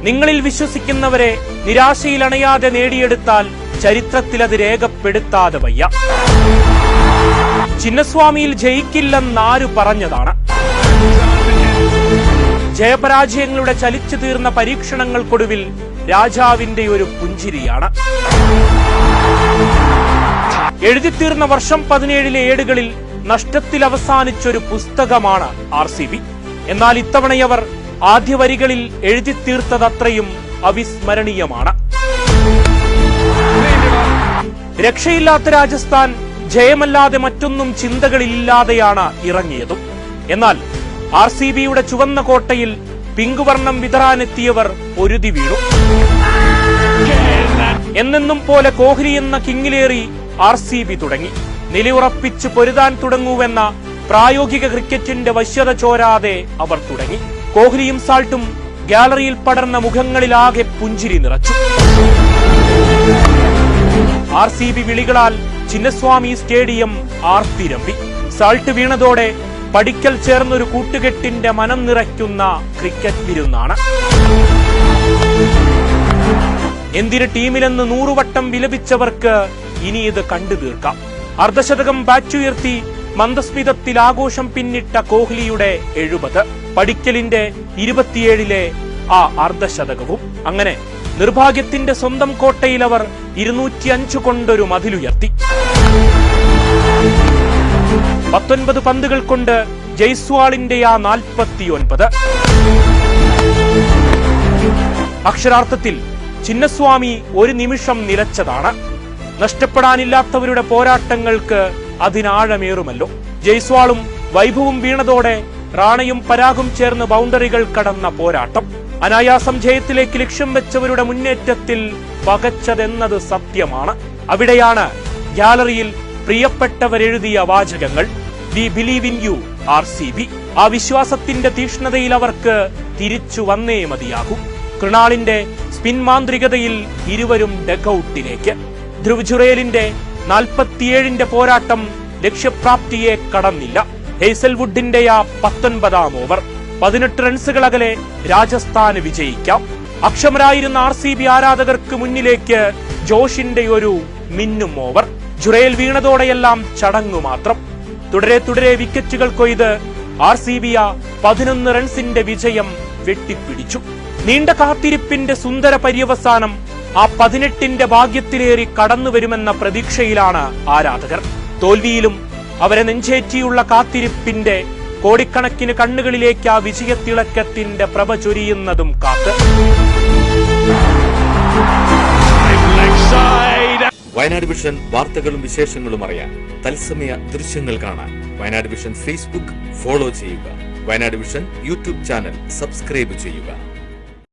നിങ്ങളിൽ വിശ്വസിക്കുന്നവരെ നിരാശയിലണയാതെ നേടിയെടുത്താൽ ചരിത്രത്തിൽ അത് രേഖപ്പെടുത്താതെ വയ്യ. ചിന്നസ്വാമിയിൽ ജയിക്കില്ലെന്നാരു പറഞ്ഞതാണ്? ജയപരാജയങ്ങളുടെ ചലിച്ചു തീർന്ന പരീക്ഷണങ്ങൾക്കൊടുവിൽ രാജാവിന്റെ ഒരു പുഞ്ചിരിയാണ്. എഴുതിത്തീർന്ന വർഷം 17 ഏടുകളിൽ നഷ്ടത്തിൽ അവസാനിച്ചൊരു പുസ്തകമാണ് RCB. എന്നാൽ ഇത്തവണയവർ ആദ്യ വരികളിൽ എഴുതിത്തീർത്തതത്രയും അവിസ്മരണീയമാണ്. രക്ഷയില്ലാത്ത രാജസ്ഥാൻ ജയമല്ലാതെ മറ്റൊന്നും ചിന്തകളില്ലാതെയാണ് ഇറങ്ങിയതും. എന്നാൽ RCBയുടെ ചുവന്ന കോട്ടയിൽ പിങ്ക് വർണ്ണം വിതറാനെത്തിയവർ പൊരുതി വീണു. എന്നെന്നും പോലെ കോഹ്ലി എന്ന കിങ്ങിലേറി RCB തുടങ്ങി. നിലയുറപ്പിച്ച് പൊരുതാൻ തുടങ്ങുവെന്ന പ്രായോഗിക ക്രിക്കറ്റിന്റെ വശ്യത ചോരാതെ അവർ തുടങ്ങി. കോഹ്ലിയും സാൾട്ടും ഗാലറിയിൽ പടർന്ന മുഖങ്ങളിലാകെ പുഞ്ചിരി നിറച്ചു. RCB വിളികളാൽ ചിന്നസ്വാമി സ്റ്റേഡിയം ആർത്തിരമ്പി. സാൾട്ട് വീണതോടെ പടിക്കൽ ചേർന്നൊരു കൂട്ടുകെട്ടിന്റെ മനം നിറയ്ക്കുന്ന ക്രിക്കറ്റ് വിരുന്നാണ്. എന്തിന് ടീമിലെന്ന് 100 വട്ടം വിലപിച്ചവർക്ക് ഇനി ഇത് കണ്ടു തീർക്കാം. അർദ്ധശതകം ബാറ്റുയർത്തി മന്ദസ്മിതത്തിൽ ആഘോഷം പിന്നിട്ട കോഹ്ലിയുടെ 70, പടിക്കലിന്റെ 27 ആ അർദ്ധശതകവും. അങ്ങനെ നിർഭാഗ്യത്തിന്റെ സ്വന്തം കോട്ടയിൽ അവർ 205 കൊണ്ടൊരു മതിലുയർത്തി. 19 പന്തുകൾ കൊണ്ട് ജയ്സ്വാളിന്റെ ആ 49. അക്ഷരാർത്ഥത്തിൽ ചിന്നസ്വാമി ഒരു നിമിഷം നിലച്ചതാണ്. നഷ്ടപ്പെടാനില്ലാത്തവരുടെ പോരാട്ടങ്ങൾക്ക് അതിനാഴമേറുമല്ലോ. ജയ്സ്വാളും വൈഭവും വീണതോടെ റാണയും പരാഗും ചേർന്ന് ബൗണ്ടറികൾ കടന്ന പോരാട്ടം. അനായാസം ജയത്തിലേക്ക് ലക്ഷ്യം വെച്ചവരുടെ മുന്നേറ്റത്തിൽ പകച്ചതെന്നത് സത്യമാണ്. അവിടെയാണ് ഗാലറിയിൽ പ്രിയപ്പെട്ടവരെഴുതിയ വാചകങ്ങൾ. We believe in you RCB. ആ വിശ്വാസത്തിന്റെ തീക്ഷ്ണതയിൽ അവർക്ക് തിരിച്ചു വന്നേ മതിയാകൂ. കൃണാളിന്റെ സ്പിൻ മാന്ത്രികതയിൽ ഇരുവരും ഡഗ്ഔട്ടിലേക്ക്. ധ്രുവ് ജുറേലിന്റെ 47 പോരാട്ടം ലക്ഷ്യപ്രാപ്തിയെ കടന്നില്ല. ഹേസൽവുഡിന്റെ ആ 19 ഓവർ 18 റൺസുകളകലെ രാജസ്ഥാന് വിജയിക്കാം. അക്ഷമരായിരുന്ന RCB ആരാധകർക്ക് മുന്നിലേക്ക് ജോഷിന്റെ ഒരു മിന്നും ഓവർ. ജുറേൽ വീണതോടെയെല്ലാം ചടങ്ങു മാത്രം. തുടരെ വിക്കറ്റുകൾ കൊയ്ത് RCB 11 റൺസിന്റെ വിജയം വെട്ടിപ്പിടിച്ചു. നീണ്ട കാത്തിരിപ്പിന്റെ സുന്ദര പര്യവസാനം ആ 18 ഭാഗ്യത്തിലേറി കടന്നുവരുമെന്ന പ്രതീക്ഷയിലാണ് ആരാധകർ. തോൽവിയിലും അവരെ നെഞ്ചേറ്റിയുള്ള കാത്തിരിപ്പിന്റെ കോടിക്കണക്കിന് കണ്ണുകളിലേക്ക് ആ വിജയത്തിളക്കത്തിന്റെ പ്രഭ ചൊരിയുന്നതും കാത്ത്. വയനാട് വിഷൻ വാർത്തകളും വിശേഷങ്ങളും അറിയാൻ തത്സമയ ദൃശ്യങ്ങൾ കാണാൻ വയനാട് വിഷൻ ഫേസ്ബുക്ക് ഫോളോ ചെയ്യുക. Wayanad vision YouTube channel subscribe ചെയ്യുക.